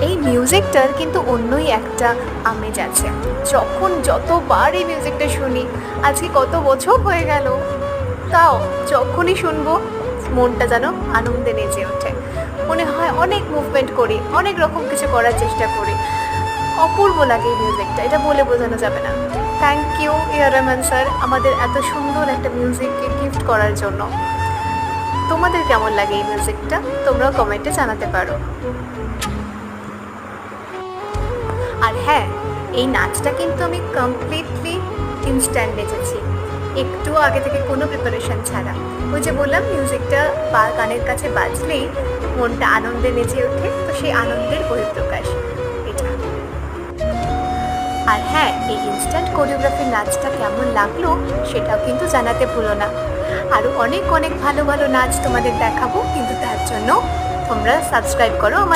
এই মিউজিকটার কিন্তু অন্যই একটা আমেজ আছে। যতবার এই মিউজিকটা শুনি, আজকে কত বছর হয়ে গেল, তাও যখনই শুনবো মনটা যেন আনন্দে নেচে ওঠে। মনে হয় অনেক মুভমেন্ট করি, অনেক রকম কিছু করার চেষ্টা করি। অপূর্ব লাগে এই মিউজিকটা, এটা বলে বোঝানো যাবে না। থ্যাংক ইউ এ.আর রহমান স্যার আমাদের এত সুন্দর একটা মিউজিককে গিফট করার জন্য। তোমাদের কেমন লাগে এই মিউজিকটা তোমরাও কমেন্টে জানাতে পারো। আর হ্যাঁ, এই নাচটা কিন্তু আমি কমপ্লিটলি ইনস্ট্যান্ট নেচেছি, একটু আগে থেকে কোনো প্রিপারেশন ছাড়া। ওই যে বললাম মিউজিকটা কানের কাছে বাজলেই মনটা আনন্দে নেচে ওঠে, তো সেই আনন্দের বহিঃপ্রকাশ এটা। আর হ্যাঁ, এই ইনস্ট্যান্ট কোরিওগ্রাফির নাচটা কেমন লাগলো সেটাও কিন্তু জানাতে ভুলো না। আরও অনেক অনেক ভালো ভালো নাচ তোমাদের দেখাবো, কিন্তু তার জন্য তোমরা সাবস্ক্রাইব করো আমার